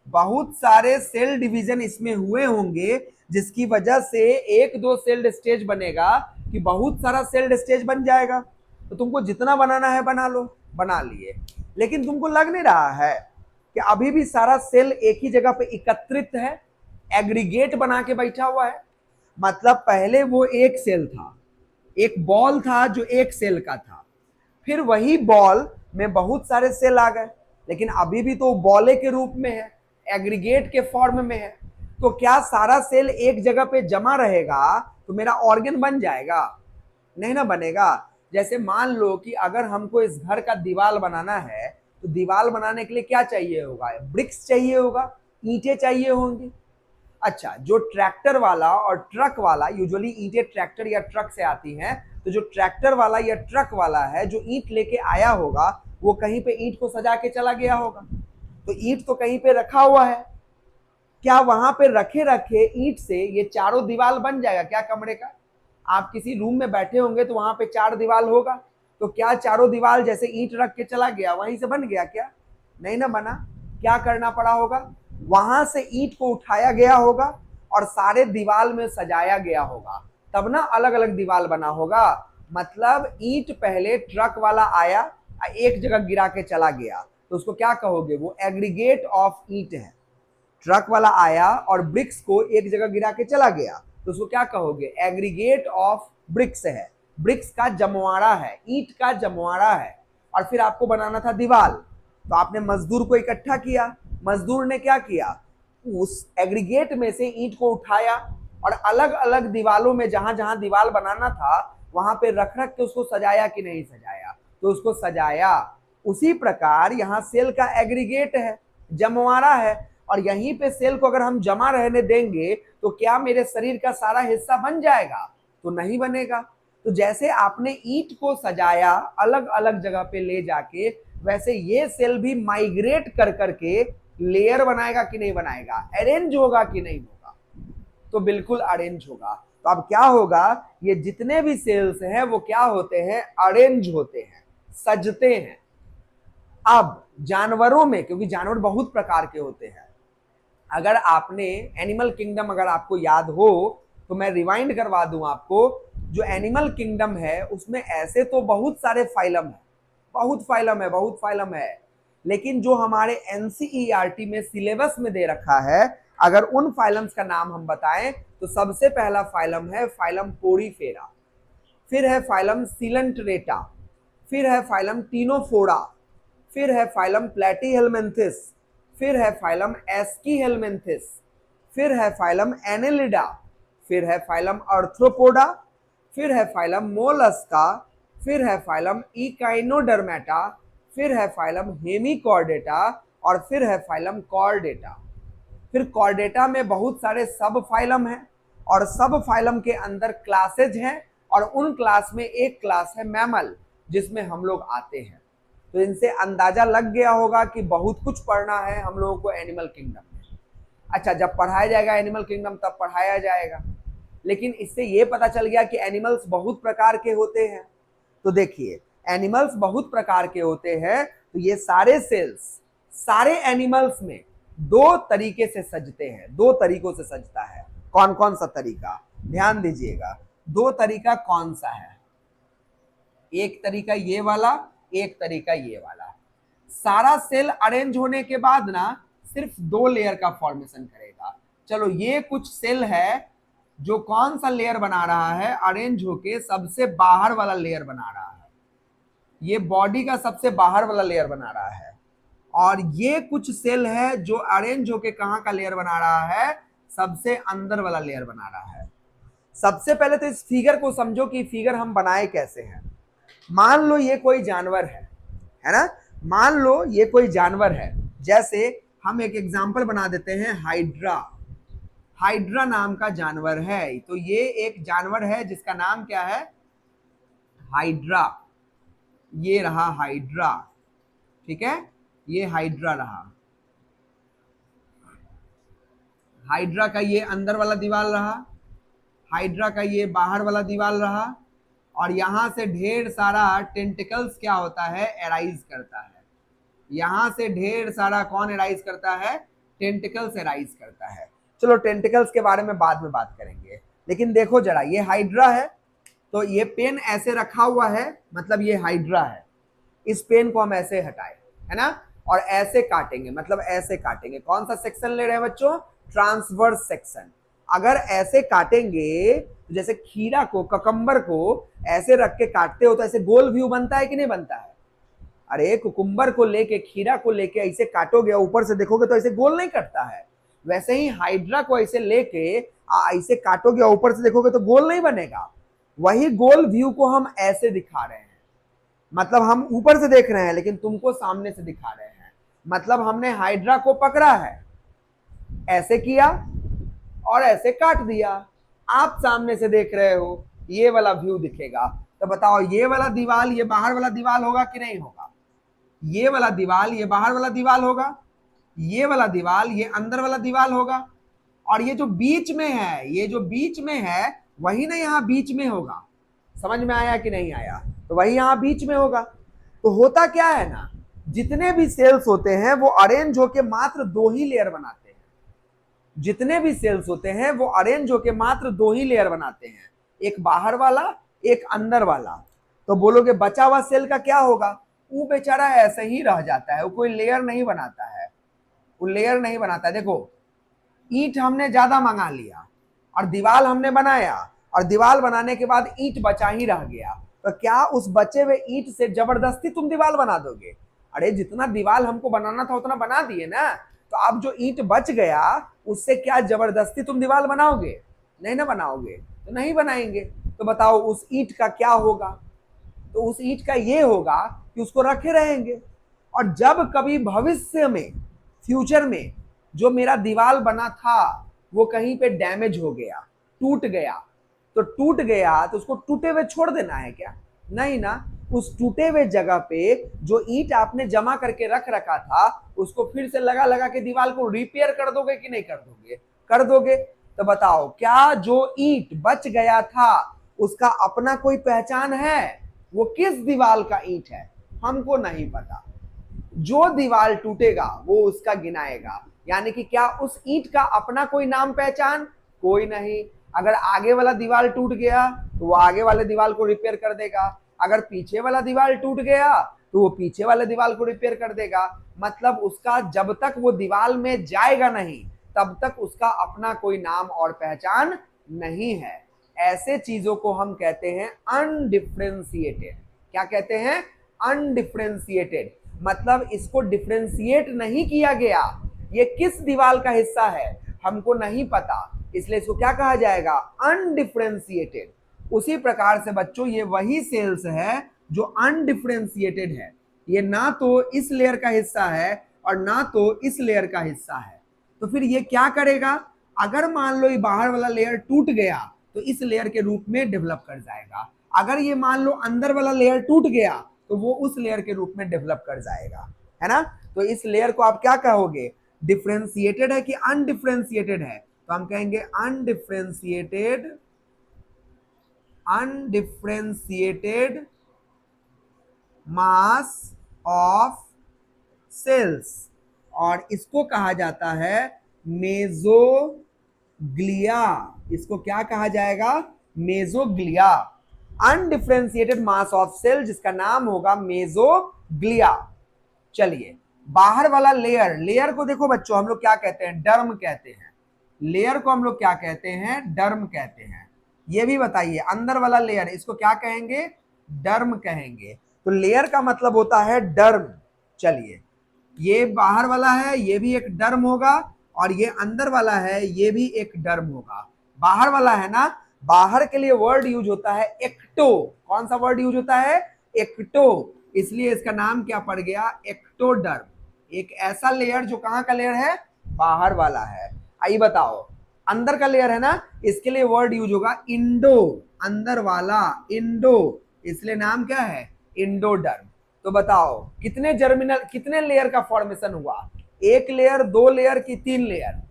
बहुत सारे सेल डिवीजन इसमें हुए होंगे, जिसकी वजह से एक दो सेल्ड स्टेज बनेगा कि बहुत सारा सेल्ड स्टेज बन जाएगा। तो तुमको जितना बनाना है बना लो, बना लिए, लेकिन तुमको लग नहीं रहा है कि अभी भी सारा सेल एक ही जगह पे एकत्रित है, एग्रीगेट बना के बैठा हुआ है। मतलब पहले वो एक सेल था, एक बॉल था जो एक सेल का था, फिर वही बॉल में बहुत सारे सेल आ गए, लेकिन अभी भी तो बॉले के रूप में है, एग्रीगेट के फॉर्म में है। तो क्या सारा सेल एक जगह पे जमा रहेगा तो मेरा ऑर्गन बन जाएगा, नहीं ना बनेगा। जैसे मान लो कि अगर हमको इस घर का दीवार बनाना है, तो दीवार बनाने के लिए क्या चाहिए होगा, ब्रिक्स चाहिए होगा, ईंटें चाहिए होंगी। अच्छा, जो ट्रैक्टर वाला और ट्रक वाला, यूजुअली ईंटें ट्रैक्टर या ट्रक से आती हैं, तो जो ट्रैक्टर वाला या ट्रक वाला है जो ईंट लेके आया होगा, वो कहीं पे ईंट को सजा के चला गया होगा, तो ईंट तो कहीं पे रखा हुआ है, क्या वहां पे रखे रखे ईंट से ये चारों दीवार बन जाएगा क्या कमरे का। आप किसी रूम में बैठे होंगे तो वहां पे 4 दीवार होगा, तो क्या चारों दीवार जैसे ईंट रख के चला गया वहीं से बन गया क्या, नहीं ना बना। क्या करना पड़ा होगा, वहां से ईंट को उठाया गया होगा और सारे दीवार में सजाया गया होगा, तब ना अलग अलग दीवार बना होगा। मतलब ईंट पहले ट्रक वाला आया, एक जगह गिरा के चला गया, तो उसको क्या कहोगे, वो एग्रीगेट ऑफ ईंट है। ट्रक वाला आया और ब्रिक्स को एक जगह गिरा के चला गया, तो उसको क्या कहोगे, एग्रीगेट ऑफ ब्रिक्स है, ब्रिक्स का जमवाड़ा है, ईंट का जमवाड़ा है। और फिर आपको बनाना था दीवार, तो आपने मजदूर को इकट्ठा किया, मजदूर ने क्या किया, उस एग्रीगेट में से ईंट को उठाया और अलग अलग दीवारों में जहां जहां दीवार बनाना था वहां पे रख रख के उसको सजाया कि नहीं सजाया, तो उसको सजाया। उसी प्रकार यहाँ सेल का एग्रीगेट है, जमवाड़ा है, और यहीं पे सेल को अगर हम जमा रहने देंगे तो क्या मेरे शरीर का सारा हिस्सा बन जाएगा, तो नहीं बनेगा। तो जैसे आपने ईंट को सजाया अलग अलग जगह पे ले जाके, वैसे ये सेल भी माइग्रेट कर करके लेयर बनाएगा कि नहीं बनाएगा, अरेंज होगा कि नहीं होगा, तो बिल्कुल अरेंज होगा। तो अब क्या होगा, ये जितने भी सेल्स हैं वो क्या होते हैं, अरेंज होते हैं, सजते हैं। अब जानवरों में, क्योंकि जानवर बहुत प्रकार के होते हैं, अगर आपने एनिमल किंगडम अगर आपको याद हो तो मैं रिवाइंड करवा दूं आपको। जो एनिमल किंगडम है उसमें ऐसे तो बहुत सारे फाइलम है, बहुत फाइलम है, बहुत फाइलम है, लेकिन जो हमारे एनसीईआरटी में सिलेबस में दे रखा है, अगर उन फाइलम्स का नाम हम बताएं तो सबसे पहला फाइलम है फाइलम पोरीफेरा, फिर है फाइलम सिलेंट्रेटा, फिर है फाइलम टीनोफोरा, फिर है फाइलम प्लेटीहेलमिन्थिस, फिर है फाइलम एस्कीहेलमिन्थिस, फिर है फाइलम एनेलिडा, फिर है फाइलम आर्थ्रोपोडा, फिर है फाइलम मोलस्का, फिर है फाइलम इकाइनोडर्मेटा, फिर है फाइलम हेमिकॉर्डेटा और फिर है फाइलम कॉर्डेटा। फिर कॉर्डेटा में बहुत सारे सब फाइलम हैं और सब फाइलम के अंदर क्लासेज हैं और उन क्लास में एक क्लास है मैमल जिसमें हम लोग आते हैं। तो इनसे अंदाजा लग गया होगा कि बहुत कुछ पढ़ना है हम लोगों को एनिमल किंगडम में। अच्छा, जब पढ़ाया जाएगा एनिमल किंगडम तब पढ़ाया जाएगा, लेकिन इससे ये पता चल गया कि एनिमल्स बहुत प्रकार के होते हैं। तो देखिए, एनिमल्स बहुत प्रकार के होते हैं, तो ये सारे सेल्स सारे एनिमल्स में दो तरीके से सजते हैं, दो तरीकों से सजता है। कौन कौन सा तरीका, ध्यान दीजिएगा, दो तरीका कौन सा है? एक तरीका ये वाला, एक तरीका ये वाला। सारा सेल अरेंज होने के बाद ना सिर्फ दो लेयर का फॉर्मेशन करेगा। चलो, ये कुछ सेल है जो कौन सा लेयर बना रहा है, अरेंज होके सबसे बाहर वाला लेयर बना रहा है, ये बॉडी का सबसे बाहर वाला लेयर बना रहा है। और ये कुछ सेल है जो अरेंज होके कहां का लेयर बना रहा है, सबसे अंदर वाला लेयर बना रहा है। सबसे पहले तो इस फिगर को समझो कि फिगर हम बनाए कैसे हैं। मान लो ये कोई जानवर है ना, मान लो ये कोई जानवर है। जैसे हम एक एग्जांपल बना देते हैं, हाइड्रा। हाइड्रा नाम का जानवर है, तो ये एक जानवर है जिसका नाम क्या है, हाइड्रा। ये रहा हाइड्रा, ठीक है, ये हाइड्रा रहा। हाइड्रा का ये अंदर वाला दीवार रहा, हाइड्रा का ये बाहर वाला दीवार रहा, और यहां से ढेर सारा टेंटिकल्स क्या होता है, एराइज करता है। यहां से ढेर सारा कौन एराइज करता है, टेंटिकल्स एराइज करता है। चलो, टेंटिकल्स के बारे में बाद में बात करेंगे, लेकिन देखो जरा, ये हाइड्रा है, तो ये पेन ऐसे रखा हुआ है, मतलब ये हाइड्रा है। इस पेन को हम ऐसे हटाए, है ना, और ऐसे काटेंगे, मतलब ऐसे काटेंगे। कौन सा सेक्शन ले रहे हैं बच्चों, ट्रांसवर्स सेक्शन। अगर ऐसे काटेंगे तो जैसे खीरा को, ककम्बर को ऐसे रख के काटते हो तो ऐसे गोल व्यू बनता है कि नहीं बनता है? अरे, कुकुम्बर को लेके, खीरा को लेके ऐसे काटोगे, ऊपर से देखोगे तो ऐसे गोल नहीं कटता है। वैसे ही हाइड्रा को ऐसे लेके ऐसे काटोगे, ऊपर से देखोगे तो गोल नहीं बनेगा। वही गोल व्यू को हम ऐसे दिखा रहे हैं, मतलब हम ऊपर से देख रहे हैं लेकिन तुमको सामने से दिखा रहे हैं। मतलब हमने हाइड्रा को पकड़ा है, ऐसे किया और ऐसे काट दिया। आप सामने से देख रहे हो, ये वाला व्यू दिखेगा। तो बताओ, ये वाला दीवाल ये बाहर वाला दीवाल होगा कि नहीं होगा? ये वाला दीवाल ये बाहर वाला दीवाल होगा, ये वाला दीवाल ये अंदर वाला दीवाल होगा, और ये जो बीच में है, ये जो बीच में है वही ना यहाँ बीच में होगा। समझ में आया कि नहीं आया? तो वही यहाँ बीच में होगा। तो होता क्या है ना, जितने भी सेल्स होते हैं वो अरेंज होके मात्र दो ही लेयर बनाते हैं। जितने भी सेल्स होते हैं वो अरेंज होके मात्र दो ही लेयर बनाते हैं, एक बाहर वाला, एक अंदर वाला। तो बोलोगे बचा हुआ सेल का क्या होगा? वो बेचारा ऐसे ही रह जाता है, वो कोई लेयर नहीं बनाता है, वो लेयर नहीं बनाता है। देखो, ईंट हमने ज्यादा मंगा लिया और दीवार हमने बनाया, और दीवार बनाने के बाद ईंट बचा ही रह गया, तो क्या उस बचे हुए ईंट से जबरदस्ती तुम दीवार बना दोगे? अरे, जितना दीवार हमको बनाना था उतना बना दिए ना, तो अब जो ईंट बच गया उससे क्या जबरदस्ती तुम दीवार बनाओगे? नहीं ना बनाओगे, तो नहीं बनाएंगे। तो बताओ उस ईंट का क्या होगा? तो उस ईंट का ये होगा कि उसको रखे रहेंगे, और जब कभी भविष्य में, फ्यूचर में, जो मेरा दीवार बना था वो कहीं पे डैमेज हो गया, टूट गया, तो टूट गया तो उसको टूटे हुए छोड़ देना है क्या? नहीं ना, उस टूटे हुए जगह पे जो ईंट आपने जमा करके रख रखा था उसको फिर से लगा लगा के दीवार को रिपेयर कर दोगे कि नहीं कर दोगे? कर दोगे। तो बताओ, क्या जो ईंट बच गया था उसका अपना कोई पहचान है? वो किस दीवार का ईंट है हमको नहीं पता। जो दीवार टूटेगा वो उसका गिनाएगा, यानी कि क्या उस ईंट का अपना कोई नाम पहचान? कोई नहीं। अगर आगे वाला दीवार टूट गया तो वो आगे वाले दीवार को रिपेयर कर देगा, अगर पीछे वाला दीवार टूट गया तो वो पीछे वाले दीवार को रिपेयर कर देगा। मतलब उसका जब तक वो दीवार में जाएगा नहीं तब तक उसका अपना कोई नाम और पहचान नहीं है। ऐसे चीजों को हम कहते हैं अनडिफरेंशिएटेड। क्या कहते हैं? अनडिफरेंशिएटेड, मतलब इसको डिफरेंशिएट नहीं किया गया, ये किस दीवार का हिस्सा है हमको नहीं पता, इसलिए इसको क्या कहा जाएगा, अनडिफरेंशिएटेड। उसी प्रकार से बच्चों ये वही सेल्स है जो अनडिफरेंशिएटेड है, ये ना तो इस लेयर का हिस्सा है और ना तो इस लेयर का हिस्सा है। तो फिर ये क्या करेगा, अगर मान लो ये बाहर वाला लेयर टूट गया तो इस लेयर के रूप में डेवलप कर जाएगा, अगर ये मान लो अंदर वाला लेयर टूट गया तो वो उस लेयर के रूप में डेवलप कर जाएगा, है ना। तो इस लेयर को आप क्या कहोगे, डिफरेंशिएटेड है कि अनडिफरेंशिएटेड है, तो हम कहेंगे undifferentiated, undifferentiated mass of cells, और इसको कहा जाता है मेसोग्लिया, इसको क्या कहा जाएगा, mesoglea, undifferentiated mass of cell जिसका नाम होगा मेसोग्लिया। चलिए बाहर वाला लेयर, लेयर को देखो बच्चों हम लोग क्या कहते हैं, डर्म कहते हैं, लेयर को हम लोग क्या कहते हैं, डर्म कहते हैं। ये भी बताइए अंदर वाला लेयर इसको क्या कहेंगे, डर्म कहेंगे। तो लेयर का मतलब होता है डर्म। चलिए ये बाहर वाला है, ये भी एक डर्म होगा, और ये अंदर वाला है, ये भी एक डर्म होगा। बाहर वाला है ना, बाहर के लिए वर्ड यूज होता है एक्टो, कौन सा वर्ड यूज होता है, एक्टो, इसलिए इसका नाम क्या पड़ गया, एक्टोडर्म। एक ऐसा लेयर जो कहां का लेयर है, बाहर वाला है। आइए बताओ अंदर का लेयर है ना, इसके लिए वर्ड यूज होगा इंडो, अंदर वाला इंडो, इसलिए नाम क्या है, इंडोडर्म। तो बताओ कितने लेयर का फॉर्मेशन हुआ, एक लेयर, दो लेयर की तीन लेयर,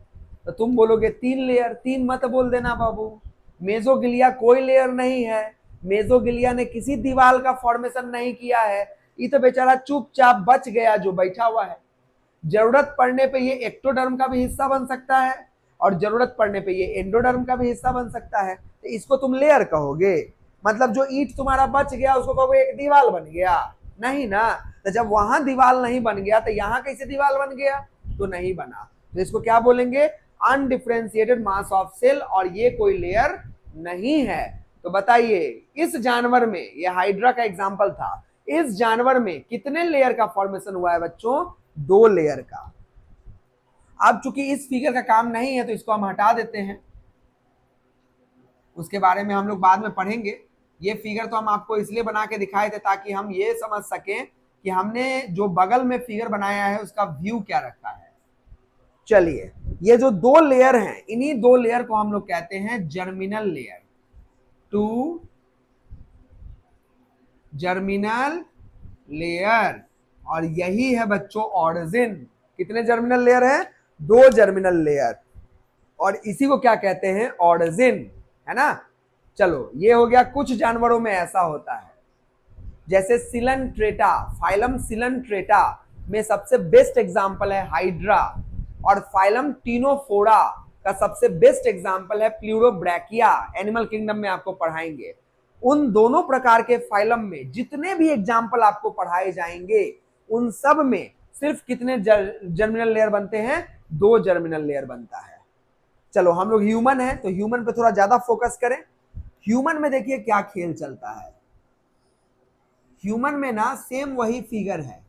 तो तुम बोलोगे तीन लेयर, तीन मत बोल देना बाबू, मेसोग्लिया कोई लेयर नहीं है, मेसोग्लिया ने किसी दीवार का फॉर्मेशन नहीं किया है, ये तो बेचारा चुपचाप बच गया जो बैठा हुआ है। जरूरत पड़ने पे ये एक्टोडर्म का भी हिस्सा बन सकता है और जरूरत पड़ने पे ये एंडोडर्म का भी हिस्सा बन सकता है, तो इसको तुम लेयर कहोगे, मतलब जो ईंट तुम्हारा बच गया उसको कहोगे एक दीवार बन गया, नहीं ना। तो जब वहां दीवार नहीं बन गया तो यहां कैसे दीवार बन गया, तो नहीं बना, तो इसको क्या बोलेंगे, अनडिफरेंशिएटेड मास ऑफ सेल, और ये कोई लेयर नहीं है। तो बताइए इस जानवर में, ये हाइड्रा का एग्जांपल था, इस जानवर में कितने लेयर का फॉर्मेशन हुआ है बच्चों, दो लेयर का। अब चूंकि इस फिगर का काम नहीं है तो इसको हम हटा देते हैं, उसके बारे में हम लोग बाद में पढ़ेंगे। ये फिगर तो हम आपको इसलिए बना के दिखाए थे ताकि हम ये समझ सकें कि हमने जो बगल में फिगर बनाया है उसका व्यू क्या रखा है। चलिए ये जो दो लेयर हैं, इन्हीं दो लेयर को हम लोग कहते हैं germinal layer, two germinal layer, और यही है बच्चों ऑरिजिन। कितने जर्मिनल लेयर है, दो जर्मिनल लेयर, और इसी को क्या कहते हैं, ऑरिजिन, है ना। चलो ये हो गया, कुछ जानवरों में ऐसा होता है, जैसे सिलनट्रेटा, फाइलम सिलनट्रेटा में सबसे बेस्ट एग्जांपल है हाइड्रा, और फाइलम टीनोफोरा का सबसे बेस्ट एग्जांपल है प्लूरोब्रैकिया, एनिमल किंगडम में आपको पढ़ाएंगे। उन दोनों प्रकार के फाइलम में जितने भी एग्जांपल आपको पढ़ाए जाएंगे उन सब में सिर्फ कितने जर्मिनल लेयर बनते हैं, दो जर्मिनल लेयर बनता है। चलो हम लोग ह्यूमन है तो ह्यूमन पे थोड़ा ज्यादा फोकस करें। ह्यूमन में देखिए क्या खेल चलता है, ह्यूमन में ना सेम वही फिगर है,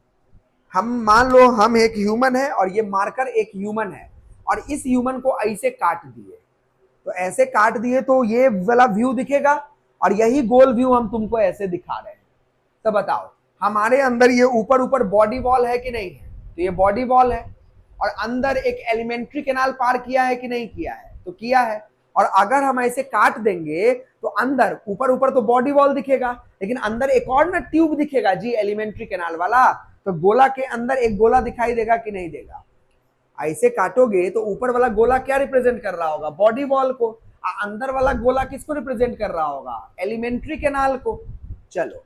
हम मान लो हम एक ह्यूमन है और ये मार्कर एक ह्यूमन है, और इस ह्यूमन को ऐसे काट दिए, तो ऐसे काट दिए तो ये वाला व्यू दिखेगा, और यही गोल व्यू हम तुमको ऐसे दिखा रहे हैं। तो बताओ हमारे अंदर ये ऊपर ऊपर बॉडी वॉल है कि नहीं है, तो ये बॉडी वॉल है, और अंदर एक एलिमेंट्री कैनाल पार किया है कि नहीं किया है, तो किया है। और अगर हम ऐसे काट देंगे तो अंदर ऊपर ऊपर तो बॉडी वॉल दिखेगा, लेकिन अंदर एक और ना ट्यूब दिखेगा जी, एलिमेंट्री कैनाल वाला, तो गोला के अंदर एक गोला दिखाई देगा कि नहीं देगा। ऐसे काटोगे तो ऊपर वाला गोला क्या रिप्रेजेंट कर रहा होगा, बॉडी वॉल को, अंदर वाला गोला किसको रिप्रेजेंट कर रहा होगा, एलिमेंट्री कैनाल को। चलो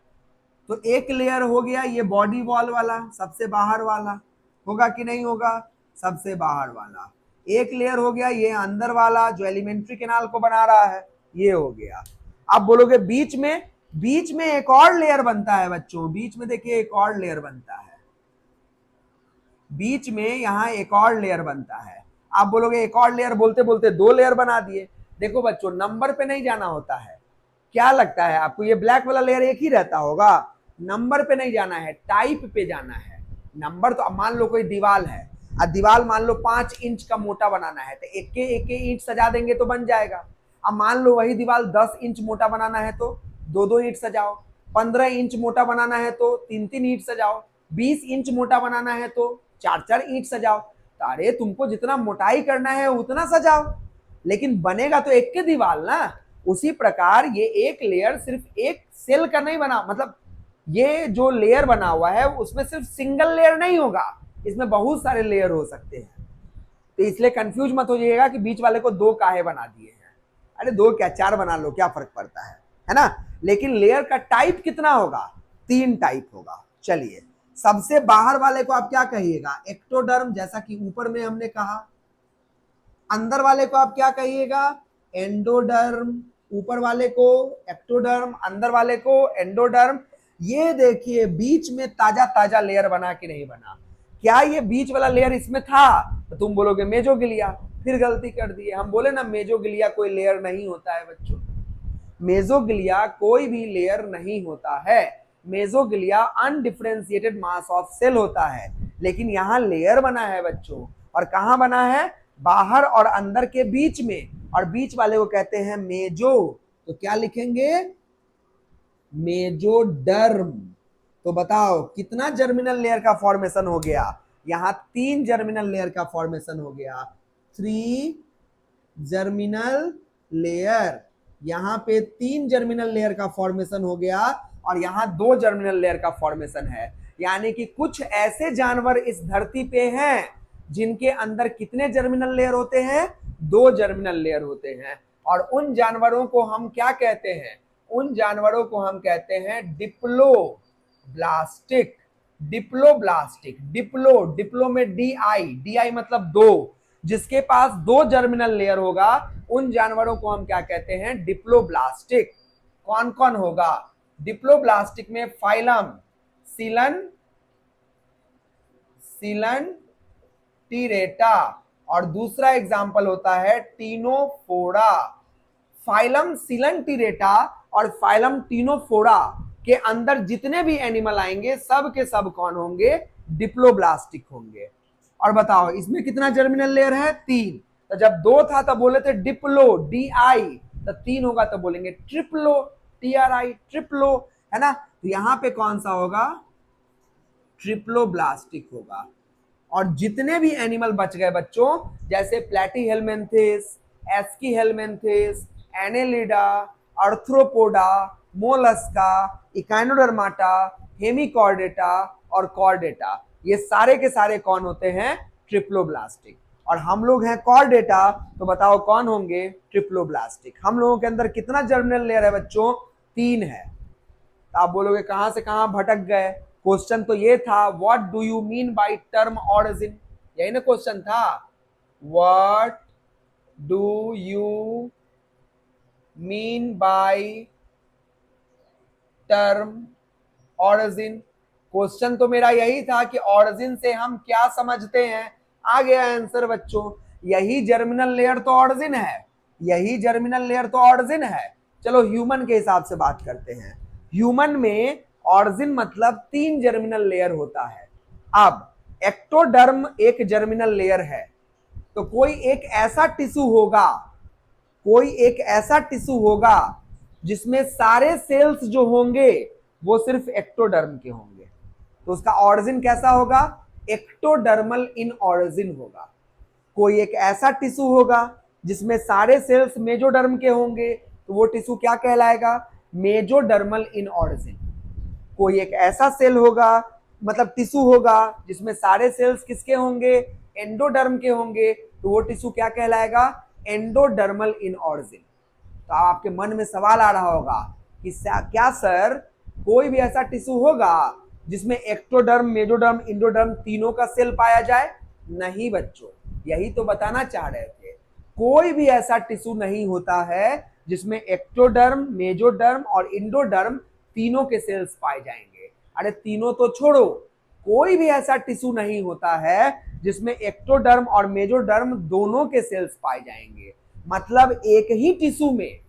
तो एक लेयर हो गया ये बॉडी वॉल वाला, सबसे बाहर वाला, होगा कि नहीं होगा, सबसे बाहर वाला। एक लेयर हो गया ये अंदर वाला जो एलिमेंट्री कैनाल को बना रहा है, ये हो गया। अब बोलोगे बीच में एक और लेयर बनता है बच्चों, बीच में देखिए एक और लेयर बनता है, बीच में यहां एक और लेयर बनता है। आप बोलोगे एक और लेयर, बोलते बोलते दो लेयर बना दिए। देखो बच्चों नंबर पे नहीं जाना होता है, क्या लगता है आपको ये ब्लैक वाला लेयर एक ही रहता होगा, नंबर पे नहीं जाना है, टाइप पे जाना है। नंबर तो अब मान लो कोई दीवार है, और दीवार मान लो 5 इंच का मोटा बनाना है, तो एक के ईंट सजा देंगे तो बन जाएगा। अब मान लो वही दीवार 10 इंच मोटा बनाना है तो 2 ईंट सजाओ, 15 इंच मोटा बनाना है तो 3 ईंट सजाओ, 20 इंच मोटा बनाना है तो 4 ईंट सजाओ। तो अरे तुमको जितना मोटाई करना है उतना सजाओ, लेकिन बनेगा तो एक के दीवार ना। उसी प्रकार ये एक लेयर सिर्फ एक सेल का नहीं बना, मतलब ये जो लेयर बना हुआ है उसमें सिर्फ सिंगल लेयर नहीं होगा, इसमें बहुत सारे लेयर हो सकते हैं। तो इसलिए कंफ्यूज मत हो जाइएगा कि बीच वाले को 2 काहे बना दिए हैं। अरे 2 क्या 4 बना लो, क्या फर्क पड़ता है ना। लेकिन लेयर का टाइप कितना होगा, 3 टाइप होगा। चलिए, सबसे बाहर वाले को आप क्या कहिएगा, एक्टोडर्म, जैसा कि ऊपर में हमने कहा। अंदर वाले को आप क्या कहिएगा, एंडोडर्म। ऊपर वाले को एक्टोडर्म, अंदर वाले को एंडोडर्म। ये देखिए बीच में ताजा ताजा लेयर बना कि नहीं बना। क्या ये बीच वाला लेयर इसमें था, तो तुम बोलोगे मेजोगिलिया, फिर गलती कर दिए। हम बोले ना मेजोगिलिया कोई लेयर नहीं होता है बच्चों, मेजोगिलिया कोई भी लेयर नहीं होता है। मेजोगिलिया अनडिफरेंशिएटेड मास ऑफ सेल होता है, लेकिन यहाँ लेयर बना है बच्चों। और कहाँ बना है, बाहर और अंदर के बीच में, और बीच वाले को कहते हैं मेजो। तो क्या लिखेंगे, मेजोडर्म। तो बताओ कितना जर्मिनल लेयर का फॉर्मेशन हो गया, यहां 3 जर्मिनल लेयर का फॉर्मेशन हो गया, 3 जर्मिनल लेयर। यहां पे 3 जर्मिनल लेयर का फॉर्मेशन हो गया, और यहां 2 जर्मिनल लेयर का फॉर्मेशन है। यानी कि कुछ ऐसे जानवर इस धरती पे हैं जिनके अंदर कितने जर्मिनल लेयर होते हैं, 2 जर्मिनल लेयर होते हैं। और उन जानवरों को हम क्या कहते हैं, उन जानवरों को हम कहते हैं डिप्लोब्लास्टिक। डिप्लोब्लास्टिक, डिप्लो, डिप्लो में डी आई मतलब 2, जिसके पास 2 जर्मिनल लेयर होगा उन जानवरों को हम क्या कहते हैं, डिप्लोब्लास्टिक। कौन कौन होगा डिप्लोब्लास्टिक में, फाइलम सीलन, सीलन टीरेटा, और दूसरा एग्जाम्पल होता है टीनोफोरा। फाइलम सीलन टीरेटा और फाइलम टीनोफोरा के अंदर जितने भी एनिमल आएंगे सब के सब कौन होंगे, डिप्लोब्लास्टिक होंगे। और बताओ इसमें कितना जर्मिनल लेयर है, 3। तो जब 2 था तब बोले थे डिप्लो, डी आई, तो 3 होगा तो बोलेंगे ट्रिप्लो, टी आर आई, ट्रिप्लो, है ना। तो यहां पे कौन सा होगा, ट्रिप्लोब्लास्टिक होगा। और जितने भी एनिमल बच गए बच्चों, जैसे Platyhelminthes, Aschelminthes, Annelida, Arthropoda, Mollusca, Echinodermata, Hemichordata और कॉर्डेटा, ये सारे के सारे कौन होते हैं, ट्रिप्लोब्लास्टिक। और हम लोग हैं कॉर्डेटा, तो बताओ कौन होंगे, ट्रिप्लोब्लास्टिक। हम लोगों के अंदर कितना जर्मिनल लेयर है बच्चों, 3 है। तो आप बोलोगे कहां से कहां भटक गए, क्वेश्चन तो ये था what do you mean by term origin, यही ना क्वेश्चन था, what do you mean by term origin. Question तो मेरा यही था कि ऑरिजिन से हम क्या समझते हैं। आ गया आंसर बच्चों, यही जर्मिनल लेयर तो ऑरिजिन है, यही जर्मिनल लेयर तो ऑरिजिन है। चलो ह्यूमन के हिसाब से बात करते हैं। ह्यूमन में ऑरिजिन मतलब 3 जर्मिनल लेयर होता है। अब एक्टोडर्म एक जर्मिनल लेयर है, तो कोई एक ऐसा टिश्यू होगा, कोई एक ऐसा टिश्यू होगा जिसमें सारे सेल्स जो होंगे वो सिर्फ एक्टोडर्म के होंगे, तो उसका ऑरिजिन कैसा होगा, एक्टोडर्मल इन ऑरिजिन होगा। कोई एक ऐसा टिश्यू होगा जिसमें सारे सेल्स मेजोडर्म के होंगे, तो वो टिश्यू क्या कहलाएगा, मेजोडर्मल इन ऑरिजिन। कोई एक ऐसा सेल होगा, मतलब टिश्यू होगा जिसमें सारे सेल्स किसके होंगे, एंडोडर्म के होंगे, तो वो टिश्यू क्या कहलाएगा, एंडोडर्मल इन ऑरिजिन। तो आपके मन में सवाल आ रहा होगा कि क्या सर कोई भी ऐसा टिश्यू होगा जिसमें एक्टोडर्म, मेजोडर्म, इंडोडर्म तीनों का सेल पाया जाए। नहीं बच्चों, यही तो बताना चाह रहे थे, कोई भी ऐसा टिश्यू नहीं होता है जिसमें एक्टोडर्म, मेजोडर्म और इंडोडर्म तीनों के सेल्स पाए जाएंगे। अरे तीनों तो छोड़ो, कोई भी ऐसा टिश्यू नहीं होता है जिसमें एक्टोडर्म और मेजोडर्म दोनों के सेल्स पाए जाएंगे। मतलब एक ही टिश्यू में,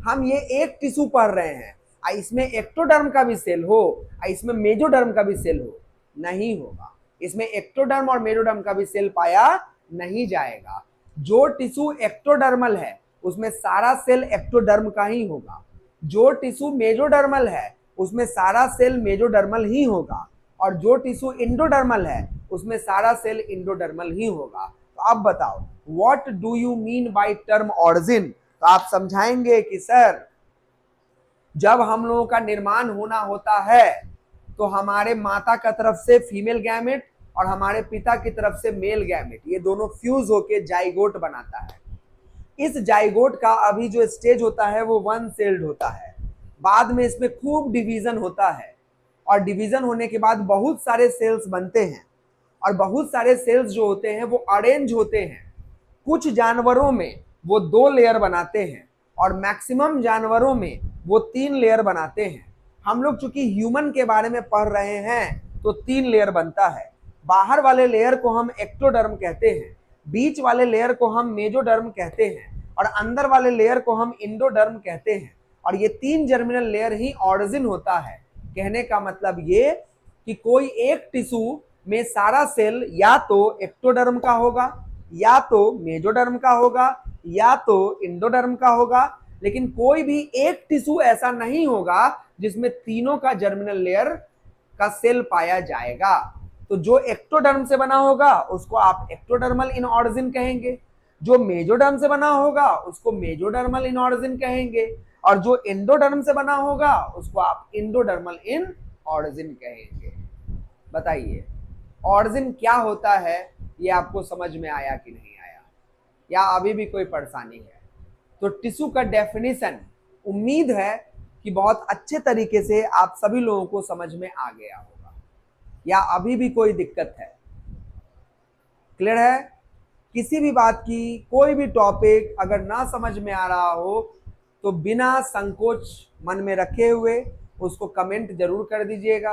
हम ये एक टिश्यू पढ़ रहे हैं, इसमें एक्टोडर्म का भी सेल हो, इसमें मेजोडर्म का भी सेल हो, नहीं होगा। इसमें एक्टोडर्म और मेजोडर्म का भी सेल पाया नहीं जाएगा। जो टिश्यू एक्टोडर्मल है उसमें सारा सेल एक्टोडर्म का ही होगा, जो टिश्यू मेजोडर्मल है उसमें सारा सेल मेजोडर्मल ही होगा, और जो टिश्यू इंडोडर्मल है उसमें सारा सेल इंडोडर्मल ही होगा। तो अब बताओ, what do you mean by term origin? तो आप समझाएंगे कि सर जब हम लोगों का निर्माण होना होता है तो हमारे माता का तरफ से फीमेल गैमेट और हमारे पिता की तरफ से मेल गैमेट, ये दोनों फ्यूज होके जाइगोट बनाता है। इस जाइगोट का अभी जो स्टेज होता है वो वन सेल्ड होता है। बाद में इसमें खूब डिवीजन होता है, और डिवीजन होने के बाद बहुत सारे सेल्स बनते हैं, और बहुत सारे सेल्स जो होते हैं वो अरेंज होते हैं। कुछ जानवरों में वो 2 लेयर बनाते हैं, और मैक्सिमम जानवरों में वो 3 लेयर बनाते हैं। हम लोग चूंकि ह्यूमन के बारे में पढ़ रहे हैं तो 3 लेयर बनता है। बाहर वाले लेयर को हम एक्टोडर्म कहते हैं, बीच वाले लेयर को हम मेजोडर्म कहते हैं, और अंदर वाले लेयर को हम इंडोडर्म कहते हैं। और ये 3 जर्मिनल लेयर ही ऑरिजिन होता है। कहने का मतलब ये कि कोई एक टिश्यू में सारा सेल या तो एक्टोडर्म का होगा, या तो मेजोडर्म का होगा, या तो इंडोडर्म का होगा, लेकिन कोई भी एक टिश्यू ऐसा नहीं होगा जिसमें तीनों का जर्मिनल लेयर का सेल पाया जाएगा। तो जो एक्टोडर्म से बना होगा उसको आप एक्टोडर्मल इन ऑरिजिन कहेंगे, जो मेजोडर्म से बना होगा उसको मेजोडर्मल इन ऑरिजिन कहेंगे, और जो इंडोडर्म से बना होगा उसको आप इंडोडर्मल इन ऑरिजिन कहेंगे। बताइए ऑरिजिन क्या होता है, ये आपको समझ में आया कि नहीं आया, या अभी भी कोई परेशानी है? तो टिश्यू का डेफिनेशन उम्मीद है कि बहुत अच्छे तरीके से आप सभी लोगों को समझ में आ गया होगा, या अभी भी कोई दिक्कत है? क्लियर है? किसी भी बात की कोई भी टॉपिक अगर ना समझ में आ रहा हो तो बिना संकोच मन में रखे हुए उसको कमेंट जरूर कर दीजिएगा।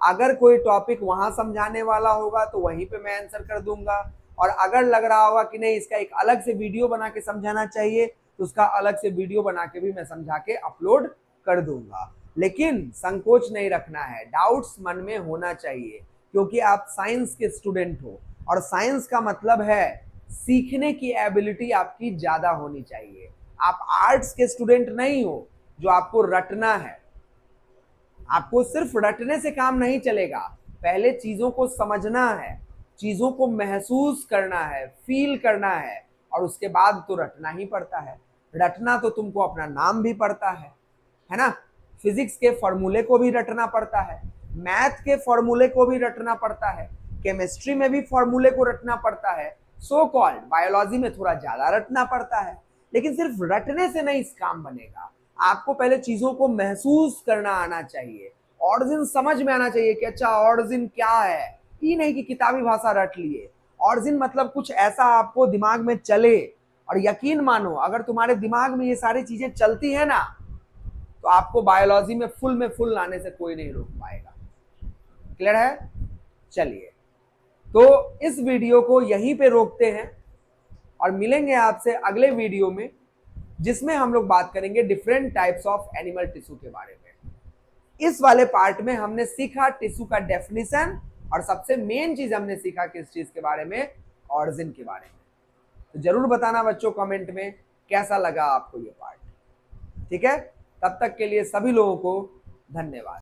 अगर कोई टॉपिक वहां समझाने वाला होगा तो वहीं पे मैं आंसर कर दूंगा, और अगर लग रहा होगा कि नहीं इसका एक अलग से वीडियो बना के समझाना चाहिए तो उसका अलग से वीडियो बना के भी मैं समझा के अपलोड कर दूंगा। लेकिन संकोच नहीं रखना है, डाउट्स मन में होना चाहिए, क्योंकि आप साइंस के स्टूडेंट हो, और साइंस का मतलब है सीखने की एबिलिटी आपकी ज्यादा होनी चाहिए। आप आर्ट्स के स्टूडेंट नहीं हो जो आपको रटना है। आपको सिर्फ रटने से काम नहीं चलेगा, पहले चीजों को समझना है, चीजों को महसूस करना है, फील करना है, और उसके बाद तो रटना ही पड़ता है। रटना तो तुमको अपना नाम भी पड़ता है ना? फिजिक्स के फॉर्मूले को भी रटना पड़ता है, मैथ के फॉर्मूले को भी रटना पड़ता है, केमिस्ट्री में भी फॉर्मूले को रटना पड़ता है, सो कॉल्ड बायोलॉजी में थोड़ा ज्यादा रटना पड़ता है। लेकिन सिर्फ रटने से नहीं इस काम बनेगा, आपको पहले चीजों को महसूस करना आना चाहिए, ऑरिजिन समझ में आना चाहिए कि अच्छा ऑरिजिन क्या है। ये नहीं कि किताबी भाषा रट लिए, ऑरिजिन मतलब कुछ ऐसा आपको दिमाग में चले। और यकीन मानो अगर तुम्हारे दिमाग में ये सारी चीजें चलती है ना तो आपको बायोलॉजी में फुल लाने से कोई नहीं रोक पाएगा। क्लियर है? चलिए, तो इस वीडियो को यहीं पे रोकते हैं और मिलेंगे आपसे अगले वीडियो में, जिसमें हम लोग बात करेंगे different types of animal tissue के बारे में। इस वाले पार्ट में हमने सीखा टिश्यू का डेफिनेशन, और सबसे मेन चीज हमने सीखा किस चीज के बारे में? ऑरिजिन के बारे में। तो जरूर बताना बच्चों कमेंट में कैसा लगा आपको ये पार्ट। ठीक है, तब तक के लिए सभी लोगों को धन्यवाद।